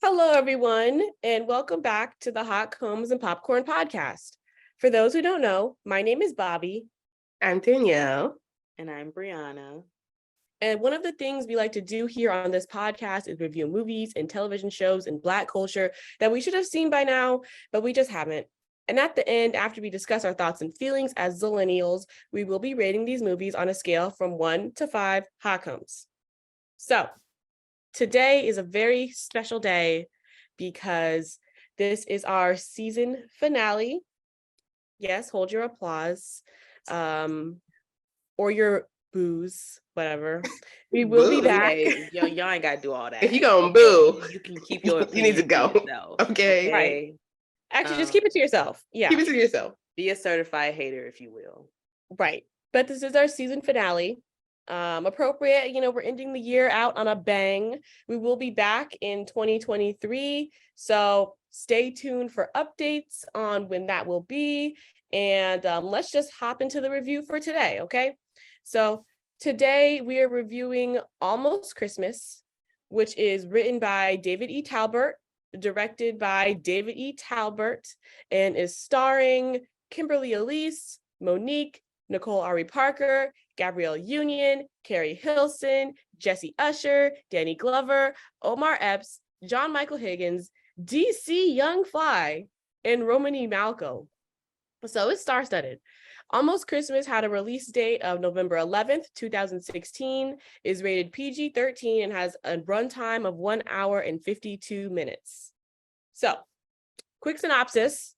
Hello, everyone, and welcome back to the Hot Combs and Popcorn podcast. For those who don't know, my name is Bobby. I'm Danielle. And I'm Brianna. And one of the things we like to do here on this podcast is review movies and television shows and Black culture that we should have seen by now, but we just haven't. And at the end, after we discuss our thoughts and feelings as Zillennials, we will be rating these movies on a scale from 1 to 5 Hot Combs. So, today is a very special day because this is our season finale. Yes, hold your applause. Or your boos, whatever. We will be back. Hey, y'all ain't gotta do all that. If you gonna boo, you can keep your you need to go. yourself, Okay. Right. Actually, just keep it to yourself. Yeah. Keep it to yourself. Be a certified hater, if you will. Right. But this is our season finale. Appropriate, we're ending the year out on a bang. We will be back in 2023. So stay tuned for updates on when that will be. And let's just hop into the review for today, okay? So today we are reviewing Almost Christmas, which is written by David E. Talbert, directed by David E. Talbert, and is starring Kimberly Elise, Monique, Nicole Ari Parker, Gabrielle Union, Carrie Hilson, Jesse Usher, Danny Glover, Omar Epps, John Michael Higgins, DC Young Fly, and Romany Malco. So it's star-studded. Almost Christmas had a release date of November 11th, 2016, is rated PG-13, and has a runtime of 1 hour and 52 minutes. So, quick synopsis.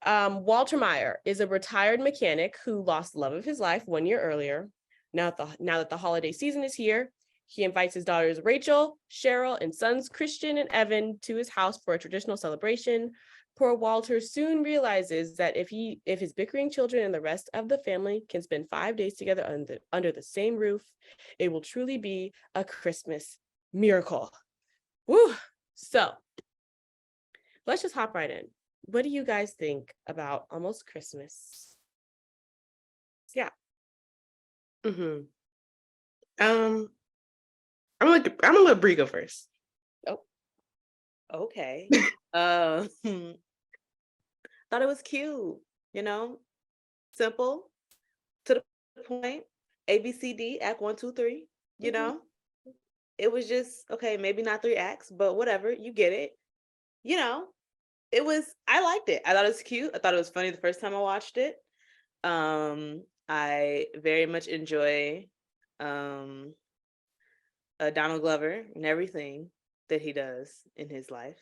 Walter Meyer is a retired mechanic who lost the love of his life 1 year earlier. Now that the holiday season is here, he invites his daughters Rachel, Cheryl, and sons Christian and Evan to his house for a traditional celebration. Poor Walter soon realizes that if his bickering children and the rest of the family can spend 5 days together under the same roof, it will truly be a Christmas miracle. Woo! So, let's just hop right in. What do you guys think about Almost Christmas? Yeah. I'm gonna let Brie go first. Oh, okay. Thought it was cute, simple, to the point. ABCD, Act 1, 2, 3. It was just okay. Maybe not 3 acts, but whatever. You get it. I liked it. I thought it was cute. I thought it was funny the first time I watched it. I very much enjoy Donald Glover and everything that he does in his life.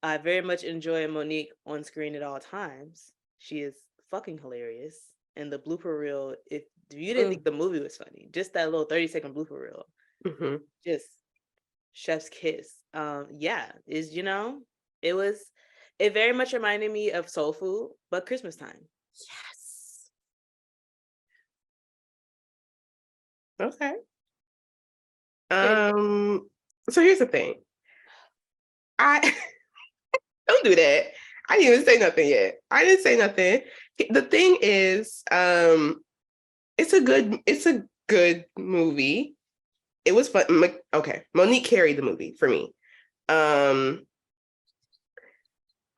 I very much enjoy Monique on screen at all times. She is fucking hilarious. And the blooper reel, if you didn't think the movie was funny, just that little 30-second blooper reel, just chef's kiss. It very much reminded me of Soul Food, but Christmas time. Yes. Okay. So here's the thing. I don't do that. I didn't even say nothing yet. I didn't say nothing. The thing is, it's a good movie. It was fun. Okay, Monique carried the movie for me.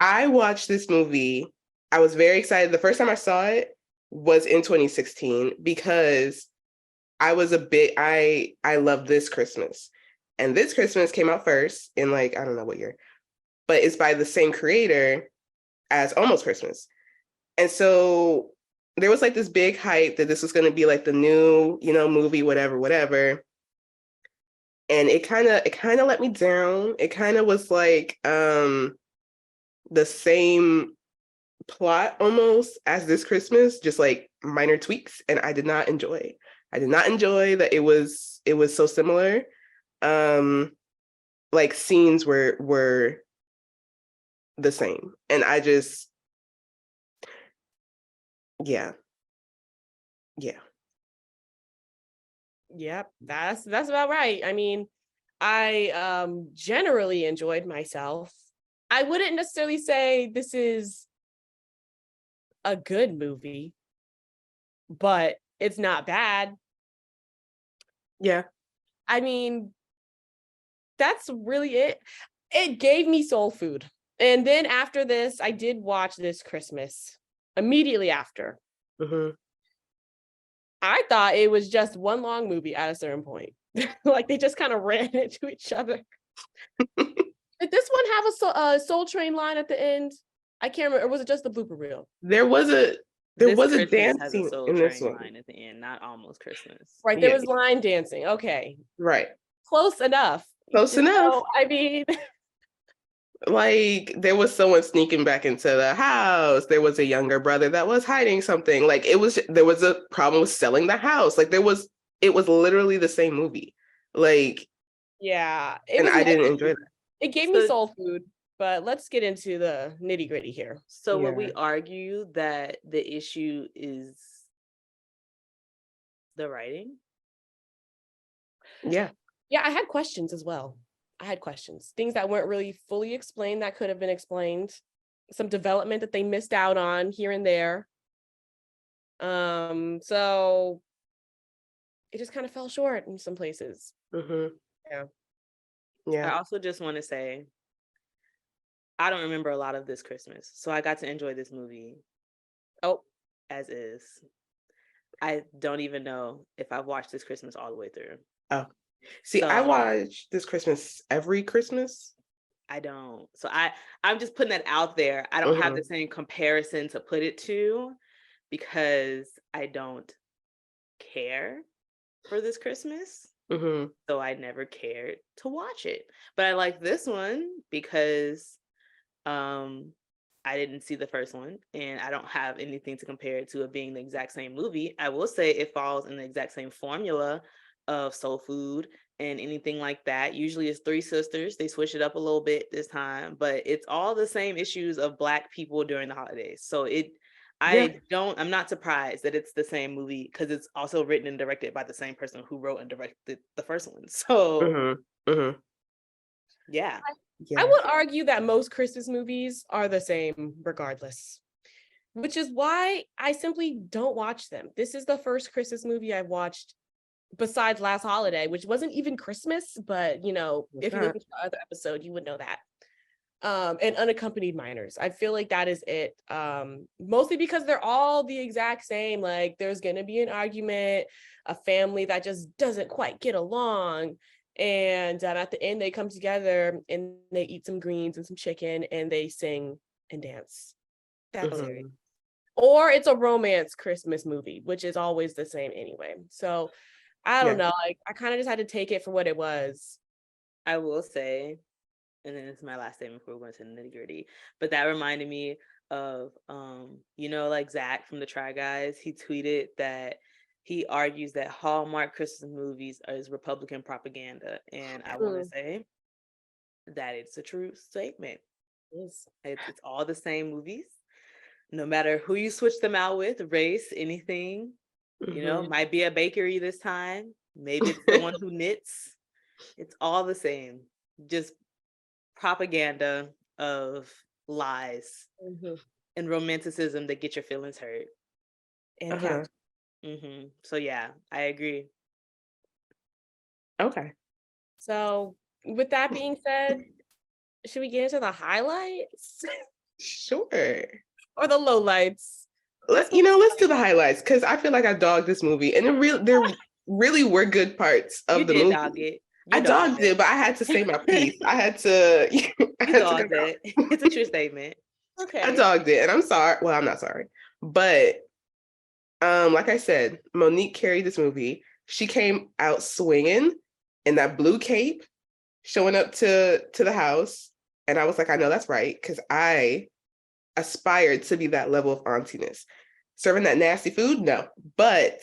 I watched this movie. I was very excited. The first time I saw it was in 2016 because I love This Christmas. And This Christmas came out first in I don't know what year, but it's by the same creator as Almost Christmas. And so there was this big hype that this was going to be the new, movie, whatever. And it kind of let me down. It kind of was the same plot almost as This Christmas, just minor tweaks. And I did not enjoy that it was so similar. Scenes were the same. And I just, yeah. Yep, that's about right. I mean, I generally enjoyed myself. I wouldn't necessarily say this is a good movie, but it's not bad. Yeah. I mean, that's really it. It gave me soul food. And then after this, I did watch This Christmas immediately after. Mhm. I thought it was just one long movie at a certain point. Like they just kind of ran into each other. Did this one have a Soul Train line at the end? I can't remember. Or was it just the blooper reel? There was a This dance Christmas has a scene Soul in this Train one. line at the end, not Almost Christmas. Right. There Yeah. was line dancing. Okay. Right. Close enough. Close enough. So, I mean, Like there was someone sneaking back into the house. There was a younger brother that was hiding something. Like there was a problem with selling the house. Like it was literally the same movie. Like, yeah. and I didn't enjoy that. It gave me So- soul food, but let's get into the nitty gritty here. So would we Yeah. argue that the issue is the writing? Yeah. Yeah, I had questions as well. I had questions, things that weren't really fully explained that could have been explained, some development that they missed out on here and there. So it just kind of fell short in some places. Mm-hmm. Yeah. Yeah. I also just want to say, I don't remember a lot of This Christmas, so I got to enjoy this movie. Oh, as is. I don't even know if I've watched This Christmas all the way through. Oh. See, I So- watch This Christmas every Christmas. I don't. So I'm just putting that out there. I don't have Mhm. the same comparison to put it to because I don't care for This Christmas. Mm-hmm. So I never cared to watch it. But I like this one because I didn't see the first one and I don't have anything to compare it to it being the exact same movie. I will say it falls in the exact same formula of soul food and anything like that. Usually it's three sisters. They switch it up a little bit this time, but it's all the same issues of Black people during the holidays. So I'm not surprised that it's the same movie because it's also written and directed by the same person who wrote and directed the first one. So Mm-hmm. Mm-hmm. yeah. Yeah. I would argue that most Christmas movies are the same regardless, which is why I simply don't watch them. This is the first Christmas movie I've watched besides Last Holiday, which wasn't even Christmas, but you know, What's if you that? look at the other episode, you would know that. And Unaccompanied Minors. I feel like that is it. Mostly because they're all the exact same. Like there's gonna be an argument, a family that just doesn't quite get along. And at the end, they come together and they eat some greens and some chicken and they sing and dance. That's it. Mhm. Or it's a romance Christmas movie, which is always the same anyway. So I don't Yeah. know. Like I kind of just had to take it for what it was. I will say, and then it's my last statement before we go into the nitty gritty, but that reminded me of, like Zach from the Try Guys. He tweeted that he argues that Hallmark Christmas movies is Republican propaganda. And I want to say that it's a true statement. Yes. It's all the same movies, no matter who you switch them out with, race, anything, Mhm. might be a bakery this time. Maybe it's someone who knits. It's all the same. Just propaganda of lies Mhm. and romanticism that get your feelings hurt. And Uh-huh. couch. So yeah, I agree. Okay. So with that being said, should we get into the highlights Sure. or the lowlights? Let's do the highlights because I feel like I dogged this movie, and there really were good parts of You the did movie. dog it. I dogged it, but I had to say my piece. I had to. I You had to dogged come out. it. It's a true statement. Okay. I dogged it, and I'm sorry. Well, I'm not sorry, but like I said, Monique carried this movie. She came out swinging in that blue cape, showing up to the house, and I was like, I know that's right, because I aspired to be that level of auntiness. Serving that nasty food, no, but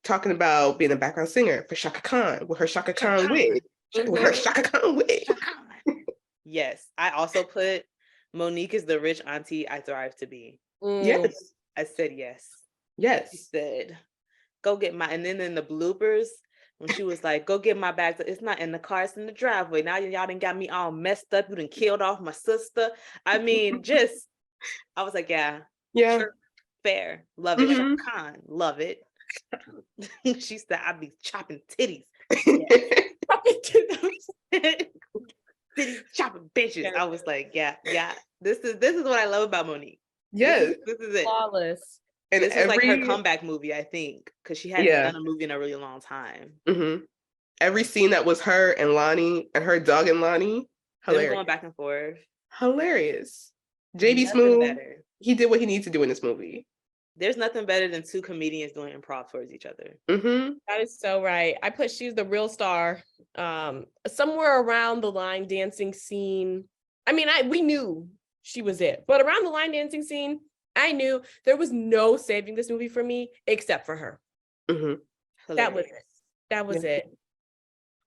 talking about being a background singer for Shaka Khan with her Shaka Khan wig, with her Shaka Khan wig. Yes, I also put Monique is the rich auntie I thrive to be. Yes, I said yes. She yes. said, go get my, and then in the bloopers, when she was like, go get my bags, it's not in the car, it's in the driveway. Now y'all done got me all messed up. You done killed off my sister. I mean, I was like, yeah, Yeah. sure, fair. Love it. Mhm. Shaka Khan, love it. She said, I'd be chopping titties. city chopping bitches. Yes. I was like, yeah. This is what I love about Monique. Yes. This is it. Flawless. And This was like her comeback movie, I think, because she hadn't Yeah. done a movie in a really long time. Every scene that was her and Lonnie and her dog and Lonnie, Them hilarious. going back and forth. Hilarious. JB Nothing Smoove, better. he did what he needs to do in this movie. There's nothing better than two comedians doing improv towards each other. That is so right. I put she's the real star. Somewhere around the line dancing scene. I mean, we knew she was it, but around the line dancing scene, I knew there was no saving this movie for me except for her. That was it. That was it.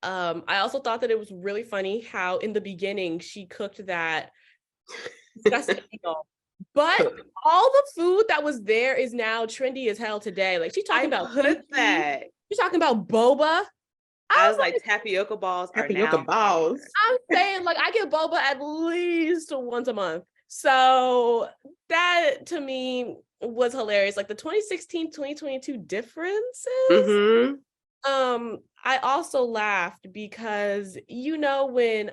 I also thought that it was really funny how in the beginning she cooked that disgusting meal. But all the food that was there is now trendy as hell today. Like she's talking about that. She's talking about boba. I was like, tapioca balls are Tapioca now balls. I'm saying, like, I get boba at least once a month. So that to me was hilarious. Like the 2016, 2022 differences. I also laughed because when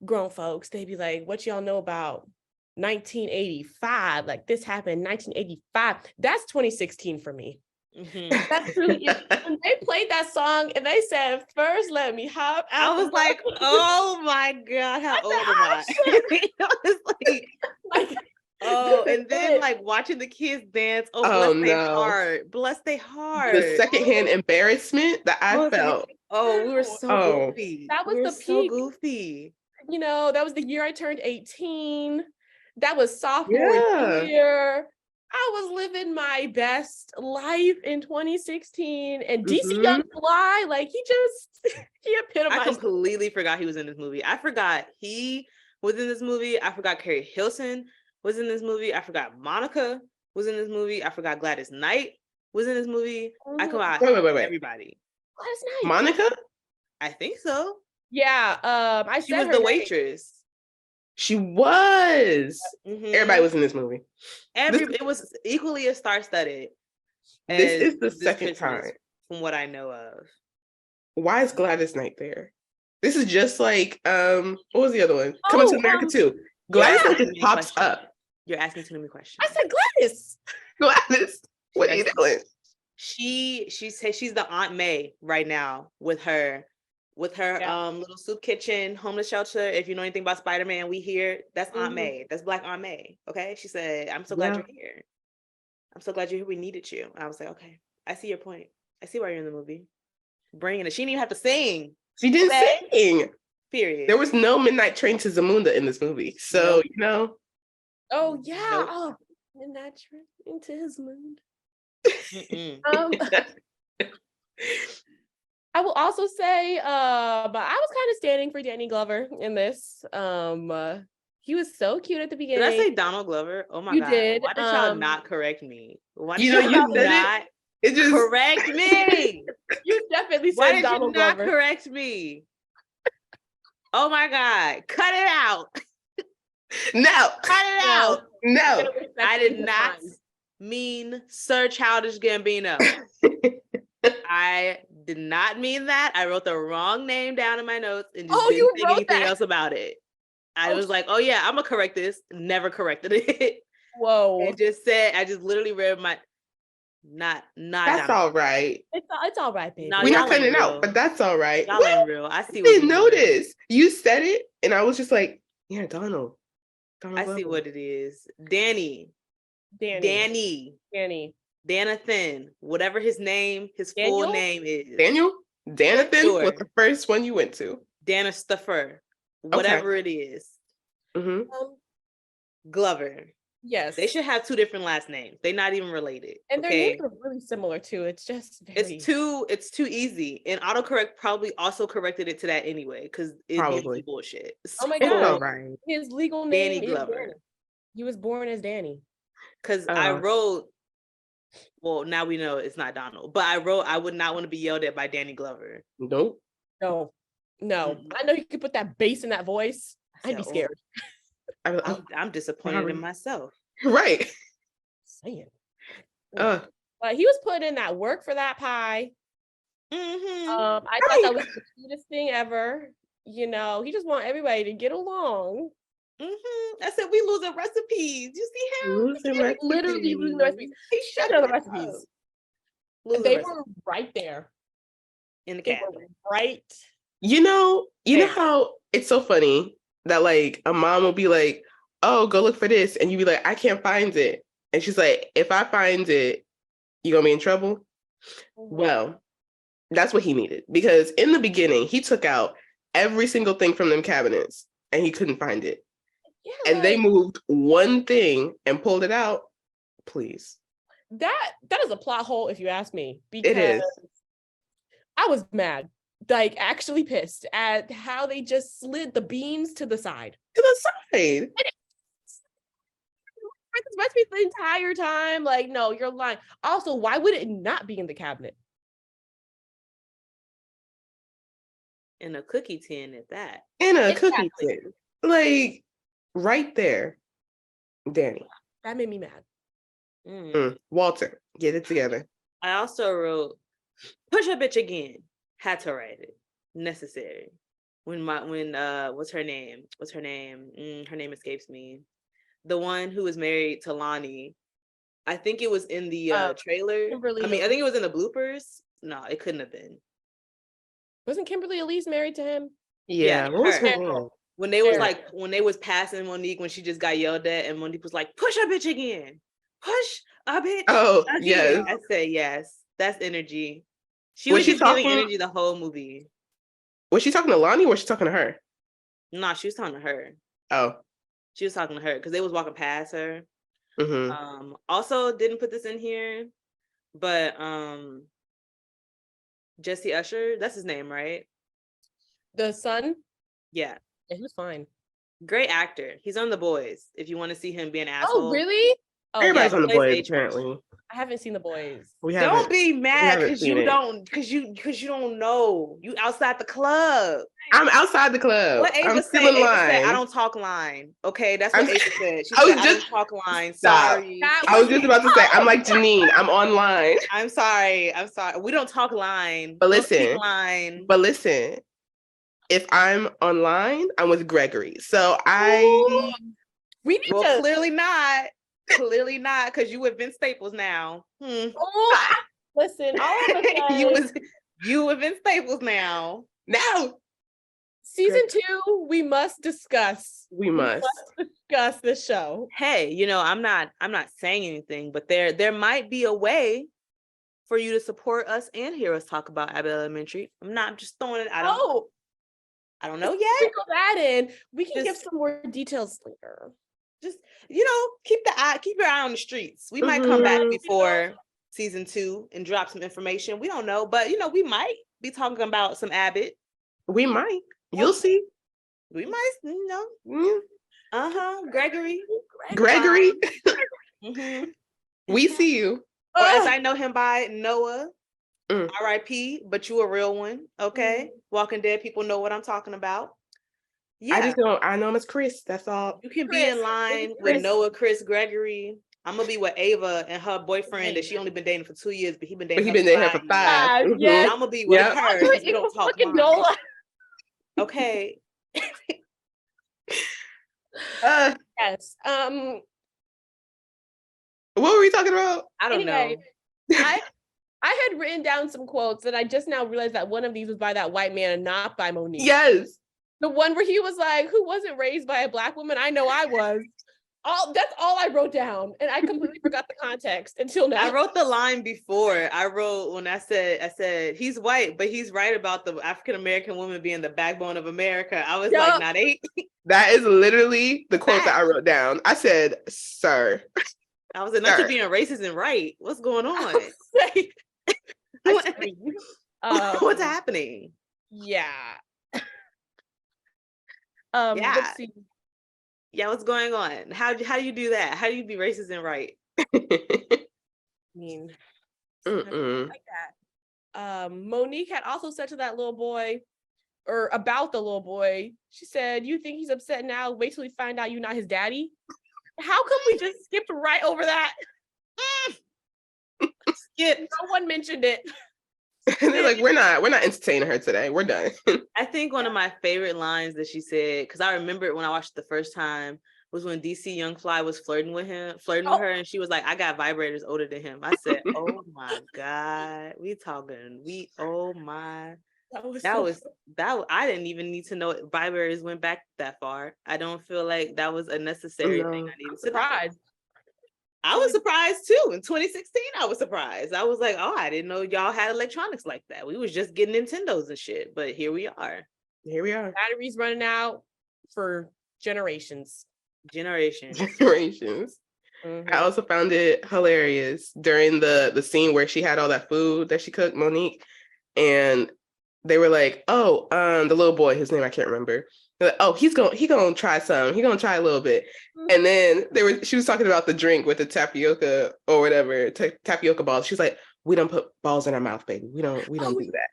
grown folks, they be like, what y'all know about 1985? Like this happened in 1985. That's 2016 for me. That's really it. When they played that song and they said, first let me hop out. I was like, oh my God, how old am I? I was like, oh, and then like watching the kids dance. Oh, bless their heart. Bless their heart. The secondhand embarrassment that I felt. Oh, we were so goofy. That was the peak. So goofy. That was the year I turned 18. That was sophomore year. I was living my best life in 2016, and DC Young Fly, like he epitomized. I completely forgot he was in this movie. I forgot he was in this movie. I forgot Carrie Hilson was in this movie. I forgot Monica was in this movie. I forgot Gladys Knight was in this movie. I forgot everybody. Gladys Knight. Monica? I think so. Yeah. She was the waitress. She was. Everybody was in this movie. It was equally as star-studded. This is the second time, from what I know of. Why is Gladys Knight there? This is just like what was the other one? Coming to America 2. Gladys Knight just pops up. You're asking too many questions. I said Gladys. Gladys, what are you doing? She says she's the Aunt May right now with her little soup kitchen, homeless shelter. If you know anything about Spider-Man, we here. That's Aunt May. That's Black Aunt May. Okay. She said, I'm so glad you're here. I'm so glad you're here. We needed you. I was like, okay, I see your point. I see why you're in the movie. Bringing it. She didn't even have to sing. She didn't sing. Period. There was no Midnight Train to Zamunda in this movie. So, Oh, yeah. Nope. Oh, Midnight Train to his moon. I will also say, but I was kind of standing for Danny Glover in this. He was so cute at the beginning. Did I say Donald Glover? Oh my God. Did. Why did y'all not correct me? Why did you not just correct me? You definitely said Why did Donald you not Glover. correct me? Oh my God. Cut it out. No. Cut it out. No. I did not mean Sir Childish Gambino. I did not mean that. I wrote the wrong name down in my notes and just didn't think anything else about it. I was like, oh yeah, I'm gonna correct this. Never corrected it. Whoa. I just literally read my not That's all right. It's all right, baby. No, we're not cutting it out, but that's all right. Y'all ain't real. I see. I didn't notice. You said it, and I was just like, yeah, Donald. I see what it is. Danny. Danathan, whatever his full name is. Daniel? Danathan was the first one you went to. Danistopher, whatever it is. Glover. Yes. They should have two different last names. They're not even related. And their names are really similar too. It's just it's too easy. And autocorrect probably also corrected it to that anyway, because it'd be bullshit. Oh my God. Right. His legal name Danny Glover. Danny. He was born as Danny. Because I wrote, well, now we know it's not Donald, but I wrote, I would not want to be yelled at by Danny Glover. Nope. No. I know you could put that bass in that voice. I'd be scared. I'm disappointed in myself. Right. Saying. But he was putting in that work for that pie. I thought that was the cutest thing ever. you know, he just want everybody to get along. I said we losing recipes. You see him? Losing He was literally losing the recipes. He Speaking shut of the it up. recipes, Losing they recipes were right there. in the They cabinet. were right. You know There. how it's so funny that like a mom will be like, "Oh, go look for this," and you be like, "I can't find it," and she's like, "If I find it, you gonna be in trouble." Well, that's what he needed, because in the beginning he took out every single thing from them cabinets and he couldn't find it, Yeah, and they like, moved one thing and pulled it out. Please, that is a plot hole if you ask me, it because is I was mad, like actually pissed at how they just slid the beans to the side. to the side. This recipe the entire time. Like, no, you're lying. Also, why would it not be in the cabinet? in a cookie tin at that. In a cookie Exactly. tin, like right there, Danny. That made me mad. Walter, get it together. I also wrote, push a bitch again. Had to write it. Necessary. When what's her name? Her name escapes me. The one who was married to Lonnie. I think it was in the trailer. Kimberly I think it was in the bloopers. No, it couldn't have been. Wasn't Kimberly Elise married to him? Yeah, what was her her. name? When they was Terrible. when they was passing Monique when she just got yelled at, and Monique was like, push a bitch again. Push a bitch. Oh, again. yes. I said yes. That's energy. She Was was she just giving talking- energy the whole movie. Was she talking to Lonnie or was she talking to her? No, she was talking to her. Oh. She was talking to her because they was walking past her. Mm-hmm. Also didn't put this in here, but Jesse Usher, that's his name, right? The son? Yeah. Yeah, he was fine. Great actor. He's on The Boys. If you want to see him be an asshole. Oh, really? Oh, Everybody's yeah, on the plays boys, H. apparently. I haven't seen The Boys. We Don't haven't. be mad haven't because seen you it. don't because you don't know. You outside the club. I'm outside the club. What Ava I'm said? still in Ava said, line. I don't talk line. Okay, that's what I'm- Ava said. She I was said, I just- don't talk line. Stop. Sorry. That I was just about to say, I'm like Janine. I'm online. I'm sorry. We don't talk line. But Don't speak listen, line. But listen, if I'm online, I'm with Gregory. So I Ooh, we need Well, to. clearly not. Clearly not, because you with Vince Staples now. Oh, listen, all I'm gonna say, you with Vince Staples now. now season 2, we must discuss. we must. Discuss this show. Hey, I'm not saying anything, but there might be a way for you to support us and hear us talk about Abbott Elementary. I'm just throwing it. I don't know yet. Sprinkle that in. We can give Just- some more details later. Just keep your eye on the streets. We might come back before season 2 and drop some information. We don't know, but we might be talking about some Abbott. We might. You'll see. We might, Mm. Gregory. Gregory, Mhm. we see you. Or as I know him by Noah. Mm. R.I.P. But you a real one, okay? Walking Dead people know what I'm talking about. Yeah, I know him as Chris. That's all. you can be Chris, in line Chris. with Noah, Chris, Gregory. I'm gonna be with Ava and her boyfriend that she only been dating for 2 years, but he been But dating. he been there for 5. years. Yes. I'm gonna be with Yep. her. 'Cause we don't talk Fucking line. Nola. Okay. Yes. What were we talking about? I don't Anyway, know. I had written down some quotes and I just now realized that one of these was by that white man and not by Monique. Yes. The one where he was like, who wasn't raised by a Black woman? I know I was. That's all I wrote down. And I completely forgot the context until now. I wrote the line before. I wrote when I said he's white, but he's right about the African American woman being the backbone of America. I was like, nah, they. That is literally the quote that I wrote down. I said, sir. I was like, not you being racist and right. What's going on? What's happening? Yeah. Yeah. Let's see. Yeah, what's going on? How do you do that? How do you be racist and right? I mean, Mm-mm. like that. Monique had also said to that little boy, or about the little boy, she said, "You think he's upset now? Wait till he find out you're not his daddy." How come we just skipped right over that? Skip. No one mentioned it. And they're like, we're not entertaining her today. We're done. I think one of my favorite lines that she said, because I remember it when I watched it the first time, was when DC Young Fly was flirting with her, and she was like, I got vibrators older than him. I said, oh my God, oh my. I didn't even need to know vibrators went back that far. I don't feel like that was a necessary thing I needed to know. Surprised. I was surprised too. In 2016, I was surprised. I was like, oh, I didn't know y'all had electronics like that. We was just getting Nintendos and shit, but here we are. Batteries running out for generations. Mm-hmm. I also found it hilarious during the scene where she had all that food that she cooked, Monique, and they were like, oh, the little boy, his name I can't remember. They're like, oh, he gonna try some. He gonna try a little bit. And then she was talking about the drink with the tapioca or whatever, tapioca balls. She's like, we don't put balls in our mouth, baby. We don't do that.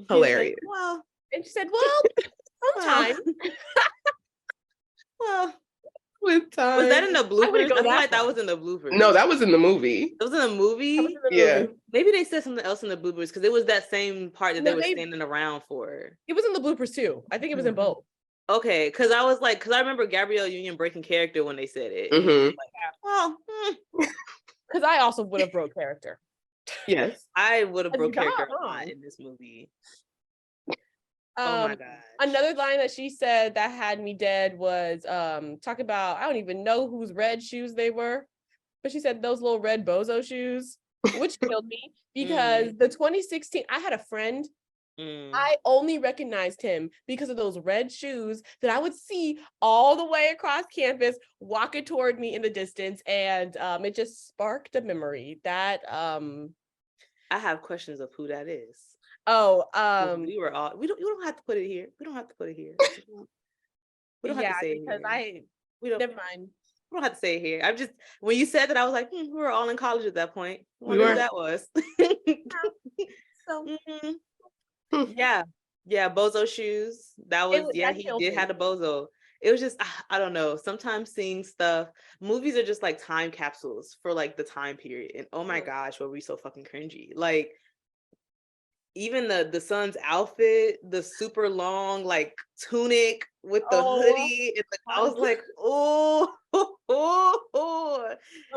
Hilarious. Like, well, and she said, well, sometime. Well, with time. Was that in the bloopers? I feel like that far. was in the bloopers. No, that was in the movie. It was in the movie? Yeah. Maybe they said something else in the bloopers because it was that same part that they were standing around for. It was in the bloopers too. I think it was in both. Okay, because I remember Gabrielle Union breaking character when they said it. Mm-hmm. Because I also would have broke character. Yes. I would have broke character a lot in this movie. Oh my God. Another line that she said that had me dead was talk about, I don't even know whose red shoes they were, but she said those little red bozo shoes, which killed me because the 2016, I had a friend, I only recognized him because of those red shoes that I would see all the way across campus walking toward me in the distance, and it just sparked a memory that I have questions of who that is. We don't have to put it here. We don't have to put it here. We don't have to say it here. Never mind. We don't have to say it here. I'm just, when you said that, I was like, we were all in college at that point. I wonder who that was. Yeah, bozo shoes. That was, he did have a bozo. It was just, I don't know. Sometimes seeing stuff, movies are just like time capsules for like the time period. And oh my gosh, were we so fucking cringy. Like, even the son's outfit, the super long like tunic with the hoodie, I was like,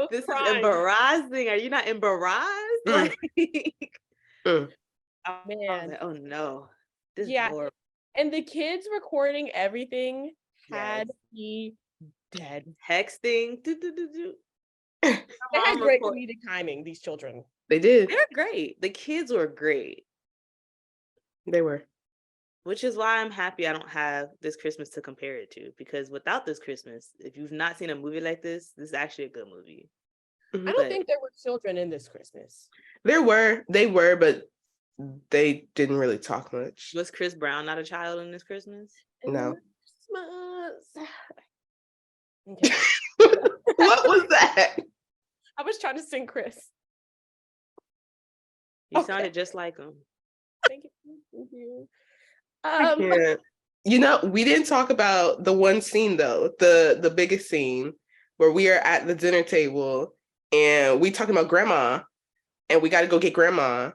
this is embarrassing. Are you not embarrassed? Like, man, I was like, oh no, this is horrible. And the kids recording everything had me dead. Texting. They had great comedic timing. These children, they did. They're great. The kids were great. They were. Which is why I'm happy I don't have this Christmas to compare it to, because without this Christmas, if you've not seen a movie like this is actually a good movie. I don't think there were children in this Christmas. They were, but they didn't really talk much. Was Chris Brown not a child in this Christmas? No. Okay. What was that? I was trying to sing Chris. You sounded just like him. Thank you. You know, we didn't talk about the one scene though, the biggest scene where we are at the dinner table and we talking about grandma and we got to go get grandma.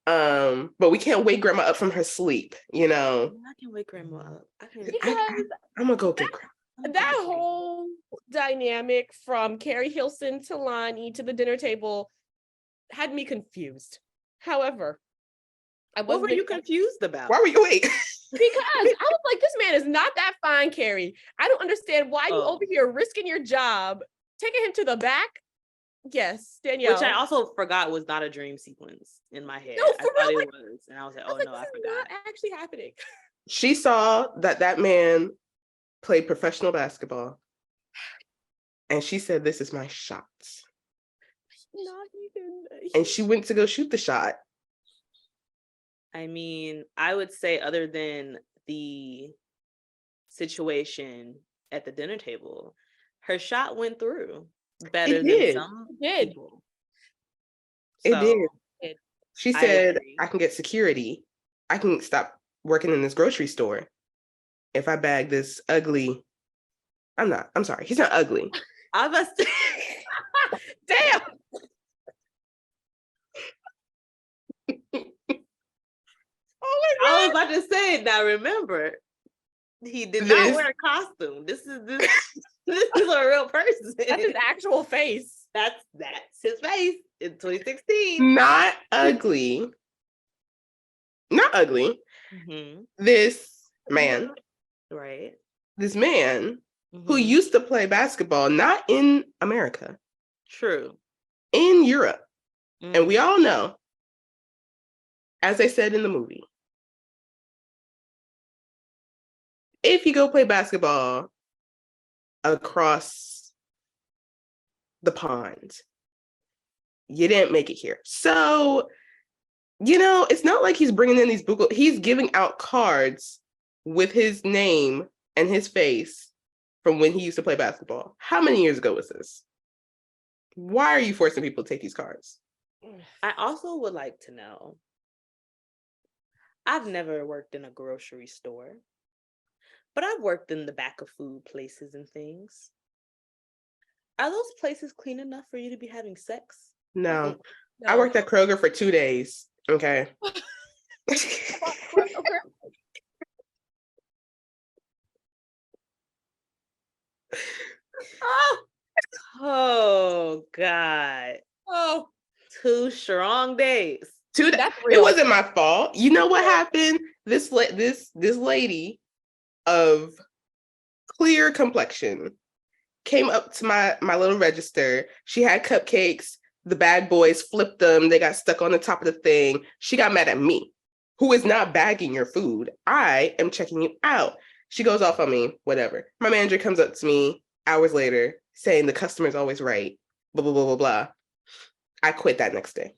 But we can't wake grandma up from her sleep, you know. I can wake grandma up. I'm gonna go get grandma. That whole dynamic from Carrie Hilson to Lonnie to the dinner table had me confused. However, what were you confused about? Why were you wait? Because I was like, this man is not that fine, Carrie. I don't understand why you over here risking your job, taking him to the back. Yes, Danielle. Which I also forgot was not a dream sequence in my head. No, for I thought real, it was. And I was like, oh no, I forgot. Not actually happening. She saw that man played professional basketball. And she said, this is my shot. Not even. And she went to go shoot the shot. I mean, I would say other than the situation at the dinner table, her shot went through better than some people. It did. She said, I can get security. I can stop working in this grocery store if I bag this ugly. I'm sorry. He's not ugly. I must. Damn. I was about to say, now remember, he did not wear a costume. This is a real person. That's his actual face. That's his face in 2016. Not ugly. Not ugly. Mm-hmm. This man. Right. This man who Mhm. used to play basketball, not in America, True. in Europe. Mm. And we all know, as they said in the movie, if you go play basketball across the pond, you didn't make it here. So, it's not like he's bringing in these book. He's giving out cards with his name and his face from when he used to play basketball. How many years ago was this? Why are you forcing people to take these cards? I also would like to know, I've never worked in a grocery store, but I've worked in the back of food places and things. Are those places clean enough for you to be having sex? No. No. I worked at Kroger for 2 days. Okay. Oh God. Oh, 2 strong days. that's It real. wasn't my fault. You know what happened? This lady of clear complexion came up to my little register. She had cupcakes. The bad boys flipped them. They got stuck on the top of the thing. She got mad at me, who is not bagging your food. I am checking you out. She goes off on me, whatever. My manager comes up to me hours later saying the customer's always right, blah, blah, blah, blah, blah. I quit that next day.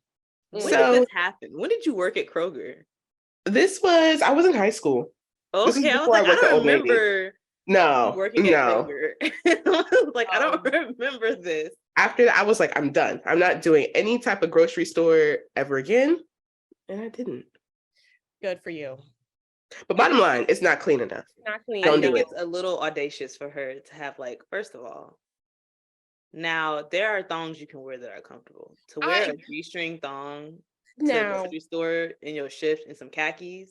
When So- did this happen? When did you work at Kroger? I was in high school. This is Okay, I was before I like, I worked at don't Old Navy. remember you No, working at no. Kroger. I was like, I don't Um, remember this. After that, I was like, I'm done. I'm not doing any type of grocery store ever again. And I didn't. Good for you. But bottom line, it's not clean enough. Not clean. Don't I think do it. it's a little audacious for her to have, like, first of all, now there are thongs you can wear that are comfortable. To wear a G-string thong to the Now, grocery store in your shift in some khakis.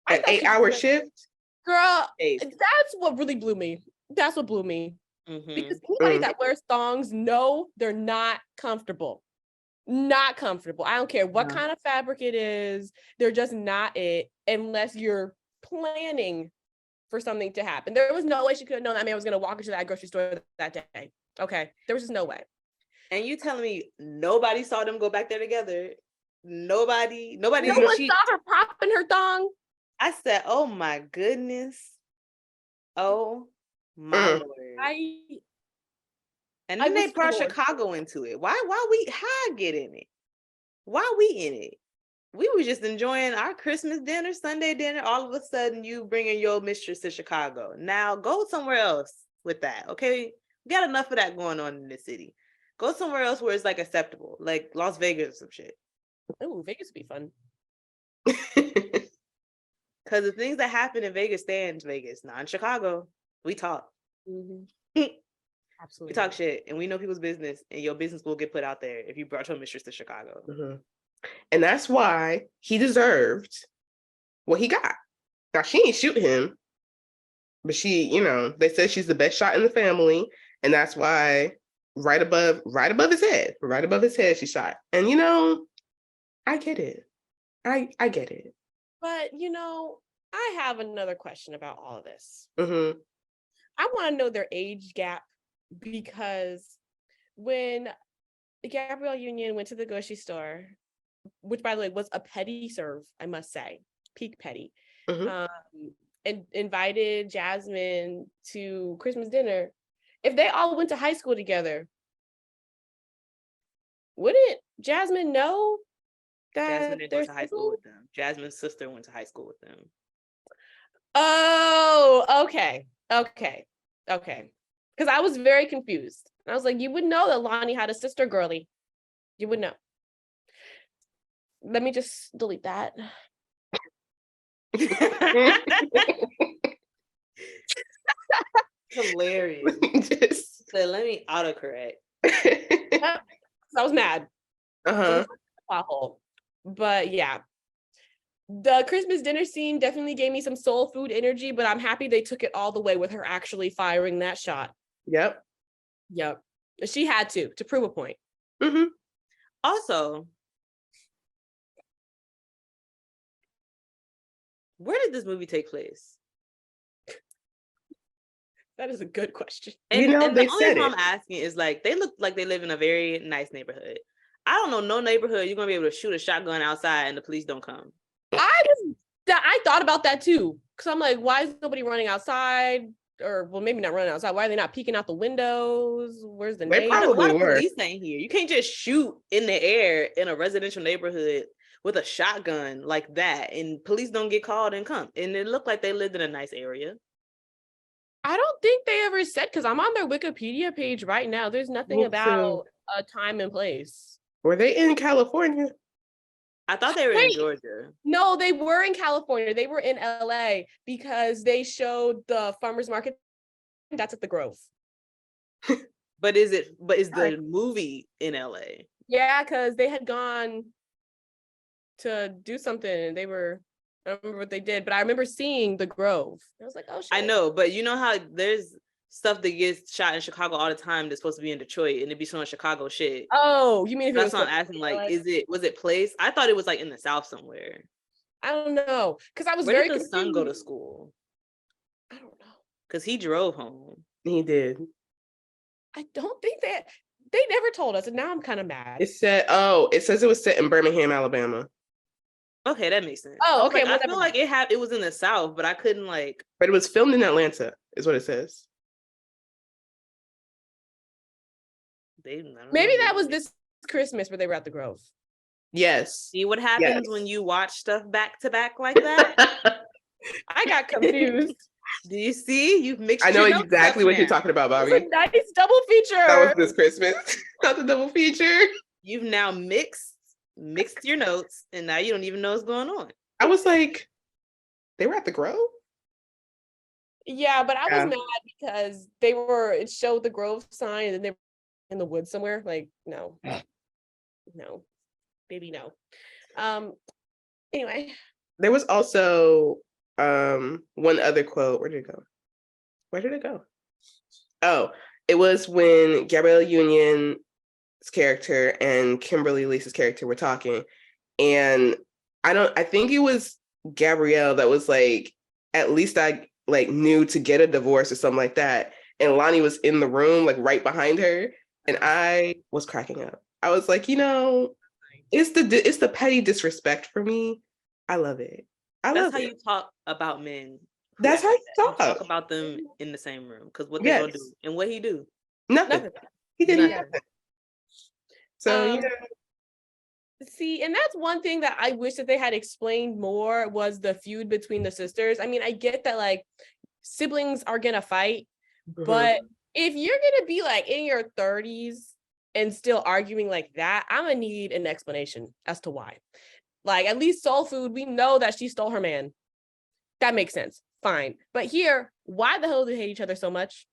I An thought she 8-hour was- shift. girl, Hey. that's what really blew me. That's what blew me. Mhm. Because anybody Mm. that wears thongs know they're not comfortable. Not comfortable. I don't care what No. kind of fabric it is. They're just not it unless you're planning for something to happen. There was no way she could have known that man was going to walk into that grocery store that day. Okay. There was just no way. And you telling me nobody saw them go back there together? Nobody. No one saw her popping her thong. I said, "Oh my goodness, oh my Mm. lord!" And I then they was brought floored. Chicago into it. Why we? How I get in it? Why we in it? We was just enjoying our Christmas dinner, Sunday dinner. All of a sudden, you bringing your mistress to Chicago. Now go somewhere else with that. Okay, we got enough of that going on in the city. Go somewhere else where it's like acceptable, like Las Vegas or some shit. Oh, Vegas would be fun. Because the things that happen in Vegas stay in Vegas, not in Chicago. We talk. We Absolutely. talk shit, and we know people's business, and your business will get put out there if you brought your mistress to Chicago. Mhm. And that's why he deserved what he got. Now, she ain't shoot him, but they said she's the best shot in the family. And that's why right above his head, she shot. And, I get it. I get it. But, I have another question about all of this. Mm-hmm. I want to know their age gap because when Gabrielle Union went to the grocery store, which by the way was a petty serve, I must say, peak petty, Mhm. and invited Jasmine to Christmas dinner, if they all went to high school together, wouldn't Jasmine know that Jasmine didn't go they're to high school single? with them. Jasmine's sister went to high school with them. Oh, okay. Because I was very confused. I was like, you would know that Lonnie had a sister girly. You would know. Let me just delete that. Hilarious. Just- So let me autocorrect. I was mad. Uh-huh. Awful. But yeah. The Christmas dinner scene definitely gave me some soul food energy, but I'm happy they took it all the way with her actually firing that shot. Yep. Yep. She had to prove a point. Mm-hmm. Also, where did this movie take place? That is a good question. And, You know, and they the only said reason it. I'm asking is like they look like they live in a very nice neighborhood. I don't know no neighborhood you're gonna be able to shoot a shotgun outside and the police don't come. I thought about that too, because I'm like, why is nobody running outside? Or well, maybe not running outside. Why are they not peeking out the windows? Where's the They neighbor? probably Why the were. police ain't here? You can't just shoot in the air in a residential neighborhood with a shotgun like that, and police don't get called and come. And it looked like they lived in a nice area. I don't think they ever said, because I'm on their Wikipedia page right now. There's nothing Well, about a time and place. Were they in California? I thought they were in Wait. Georgia. No, they were in California. They were in LA because they showed the farmers market. That's at the Grove. But is Sorry. the movie in LA? Yeah, because they had gone to do something and I don't remember what they did, but I remember seeing the Grove. I was like, oh shit. I know, but you know how there's stuff that gets shot in Chicago all the time that's supposed to be in Detroit and it be showing Chicago shit. Oh, you mean if it That's was what I'm asking. Like, was it placed? I thought it was like in the South somewhere. I don't know. Because I was Where very did the son go to confused. school? I don't know. Because he drove home. He did. I don't think they never told us, and now I'm kind of mad. It says it was set in Birmingham, Alabama. Okay, that makes sense. Oh, I was okay, like, I whatever. feel like it was in the South, but I couldn't like. But it was filmed in Atlanta, is what it says. Maybe that was this Christmas where they were at the Grove. Yes. See what happens Yes. when you watch stuff back to back like that? I got confused. Do you see? You've mixed. I know your notes exactly up what you're now. talking about, It was Bobby. a nice double feature. That was this Christmas, not the double feature. You've now mixed your notes, and now you don't even know what's going on. I was like, they were at the Grove? Yeah, but I Yeah. was mad because it showed the Grove sign and then they were in the woods somewhere. Like, no. No. Baby, no. Anyway. There was also one other quote. Where did it go? Oh, it was when Gabrielle Union's character and Kimberly Lisa's character were talking. And I think it was Gabrielle that was like, at least I like knew to get a divorce or something like that. And Lonnie was in the room, like right behind her. And I was cracking up. I was like, it's the petty disrespect for me. I love it. That's how you talk about men. That's how you Don't talk. talk about them in the same room, because what they Yes. gonna do and what he do? Nothing. He did Nothing. nothing. So See, and that's one thing that I wish that they had explained more was the feud between the sisters. I mean, I get that like siblings are gonna fight, but if you're gonna be like in your 30s and still arguing like that, I'm gonna need an explanation as to why. Like at least Soul Food, we know that she stole her man. That makes sense. Fine. But here, why the hell do they hate each other so much?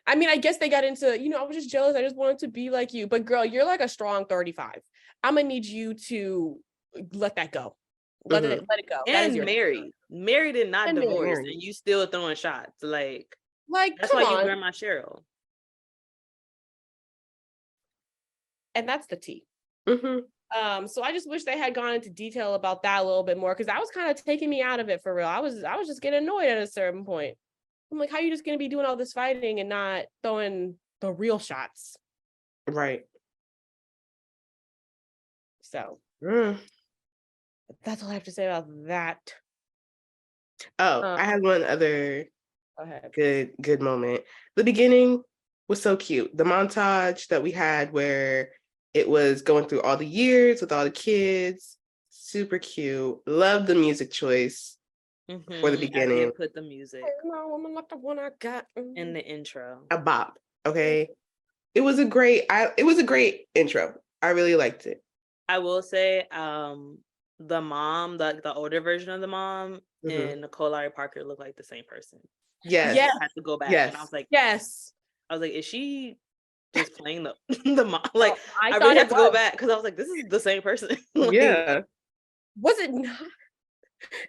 I mean, I guess they got into, I was just jealous. I just wanted to be like you. But girl, you're like a strong 35. I'm gonna need you to let that go. Let it go. And married and not And divorced, married. and you still throwing shots. Like that's come why on. you Grandma Cheryl. And that's the tea. Mm-hmm. So I just wish they had gone into detail about that a little bit more, because that was kind of taking me out of it for real. I was just getting annoyed at a certain point. I'm like, how are you just gonna be doing all this fighting and not throwing the real shots? Right. So that's all I have to say about that. Oh, I had one other Go ahead. good moment. The beginning was so cute. The montage that we had where it was going through all the years with all the kids, super cute. Love the music choice for the beginning. I did put the music No, I'm not the one I got in the intro. A bop. Okay. It was a great intro. I really liked it. I will say, the mom, the older version of the mom, and Nicole Larry Parker look like the same person. Yes. Yes. I had to go back. Yes. And I was like, yes. I was like, is she just playing the mom? Like, I thought really it had to go was. back because I was like, this is the same person. Like, Yeah. Was it not?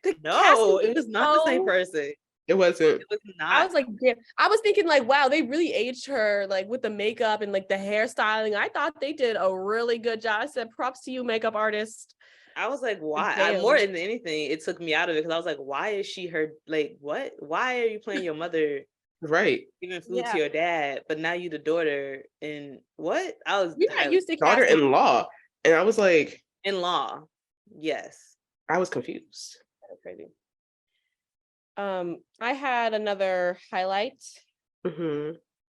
The No, casting it was not the same so- person. It wasn't. It was I not. was like, damn. I was thinking like, wow, they really aged her like with the makeup and like the hairstyling. I thought they did a really good job. I said, props to you, makeup artist. I was like, why? Damn. More than anything, it took me out of it because I was like, why is she her? Like, what? Why are you playing your mother, Right. giving food Yeah. to your dad, but now you the daughter? And what? I was We're not used to casting. Daughter-in-law. And I was like, in law. Yes. I was confused. That's crazy. I had another highlight. Hmm.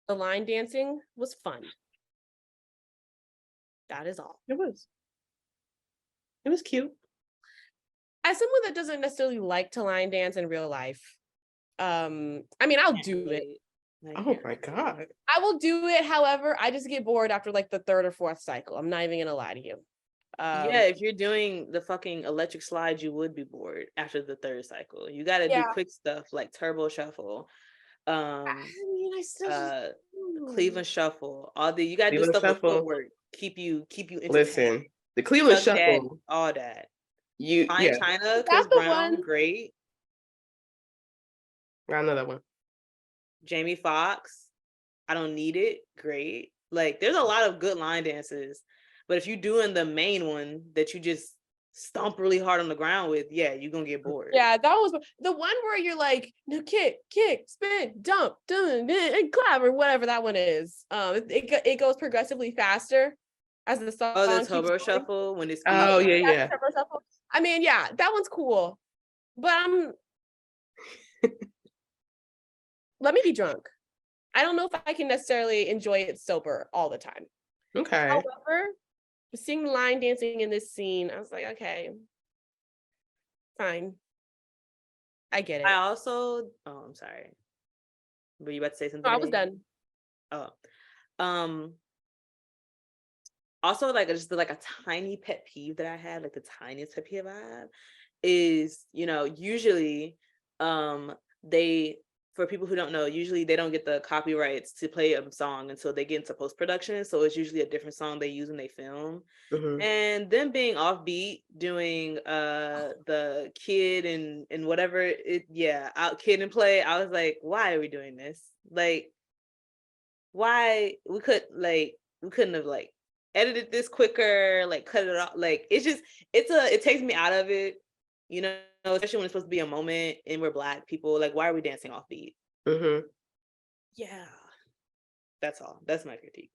The line dancing was fun. That is all. It was. It was cute. As someone that doesn't necessarily like to line dance in real life, I mean, I'll do it. Oh my God. I will do it. However, I just get bored after like the third or fourth cycle. I'm not even gonna lie to you. Yeah, if you're doing the fucking electric slide, you would be bored after the third cycle. You got to do Yeah. quick stuff like turbo shuffle, I mean, I still just, Cleveland shuffle. All the you got to do Cleveland stuff with shuffle. footwork. Keep you entertained. Listen, the Cleveland Tuck that, Shuffle. all that. You Fine yeah, China, That's Chris the Brown, one. great. I know that one. Jamie Foxx, I don't need it, great. Like there's a lot of good line dances, but if you're doing the main one that you just stomp really hard on the ground with, yeah, you're gonna get bored. Yeah, that was the one where you're like, no, kick, spin, dump, dun, and clap, or whatever that one is. It goes progressively faster as the song. Oh, the keeps turbo going. shuffle when it's Oh speeding. yeah, yeah. Turbo shuffle. I mean, yeah, that one's cool, but let me be drunk. I don't know if I can necessarily enjoy it sober all the time. Okay. However, seeing line dancing in this scene, I was like, okay, fine. I get it. I also, oh, I'm sorry. Were you about to say something? No, I was Megan? done. Oh, also like just like a tiny pet peeve that I had, like the tiniest pet peeve I have is, usually, they, for people who don't know, usually they don't get the copyrights to play a song until they get into post-production. So it's usually a different song they use when they film. Mhm. And them being offbeat, doing the kid and whatever out kid and play. I was like, why are we doing this? Like, why we couldn't have like edited this quicker, like cut it off. Like it takes me out of it, especially when it's supposed to be a moment and we're Black people. Like, why are we dancing offbeat? Mhm. Yeah, that's all. That's my critique.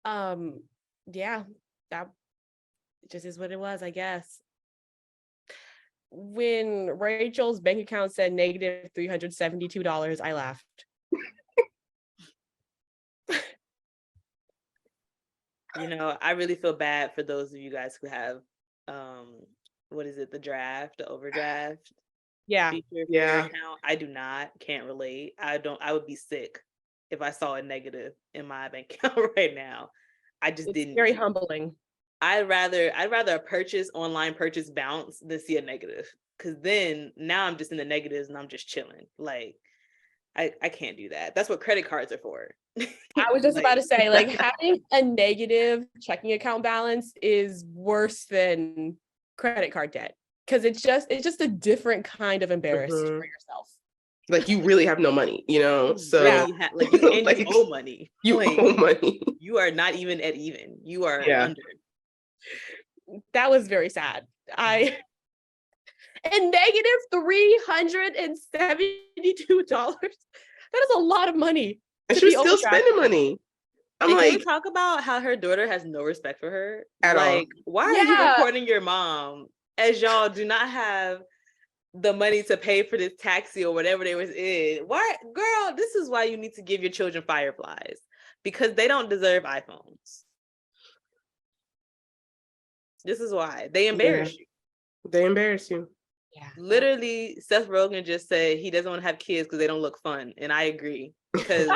Yeah, that just is what it was, I guess. When Rachel's bank account said negative $372, I laughed. I really feel bad for those of you guys who have what is it, the draft, the overdraft Yeah. feature for your Yeah. account. I do not, can't relate. I would be sick if I saw a negative in my bank account right now. I just It's didn't. very humbling. I'd rather a online purchase bounce than see a negative. Cause then now I'm just in the negatives and I'm just chilling. Like I can't do that. That's what credit cards are for. I was just about to say, like, having a negative checking account balance is worse than credit card debt. Cause it's just a different kind of embarrassed Mhm. for yourself. Like you really have no money, So Yeah. You like, owe money. you Like, owe money. you are not even at even. You are Yeah. under. That was very sad. And negative $372. That is a lot of money. And to she was be still overdrafted. spending money. I'm And can we like, talk about how her daughter has no respect for her? At all. Like, why are you Yeah. recording your mom as y'all do not have the money to pay for this taxi or whatever they was in? Why, girl, this is why you need to give your children Fireflies, because they don't deserve iPhones. This is why. They embarrass you. they embarrass you. Yeah. Literally, Seth Rogen just said he doesn't want to have kids because they don't look fun. And I agree. Because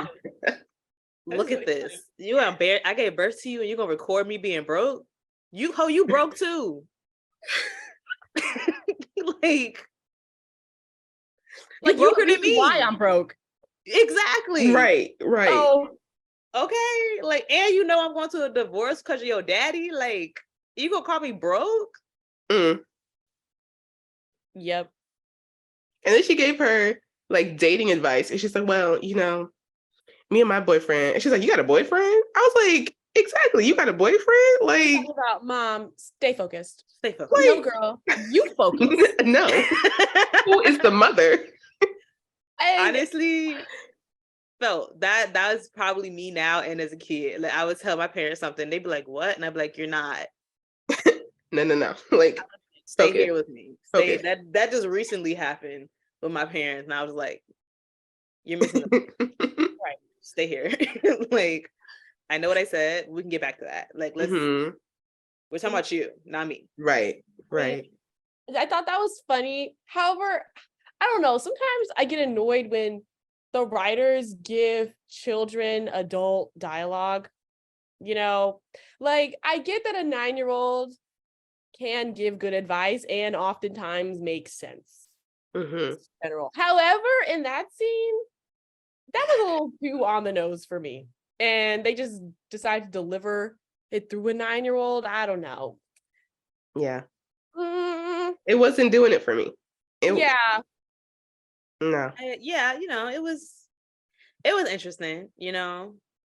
look at really this. You are I gave birth to you and you're gonna record me being broke? You broke too. like Like, you broker could than be me. why I'm broke. Exactly. Right. Oh, Okay. Like, and I'm going to a divorce because of your daddy. Like, you gonna call me broke? Mm. Yep. And then she gave her like dating advice. And she's like, well, me and my boyfriend. And she's like, you got a boyfriend? I was like, exactly. You got a boyfriend? Like, Talk about mom, stay focused. Stay focused. No, girl, you focus. no. Who is the mother? And Honestly, felt that was probably me now and as a kid. Like I would tell my parents something, they'd be like, what? And I'd be like, you're not. No. Like, Stay okay. here with me. Stay. Okay. That just recently happened with my parents. And I was like, you're missing the right. Stay here. Like, I know what I said. We can get back to that. Like, let's Mhm. we're talking about you, not me. Right. I thought that was funny. However, I don't know. Sometimes I get annoyed when the writers give children adult dialogue. Like I get that a 9-year-old can give good advice and oftentimes make sense Mhm. in general. However, in that scene, that was a little too on the nose for me. And they just decided to deliver it through a 9-year-old. I don't know. Yeah. Mm, It wasn't doing it for me. yeah. No. Yeah, it was interesting,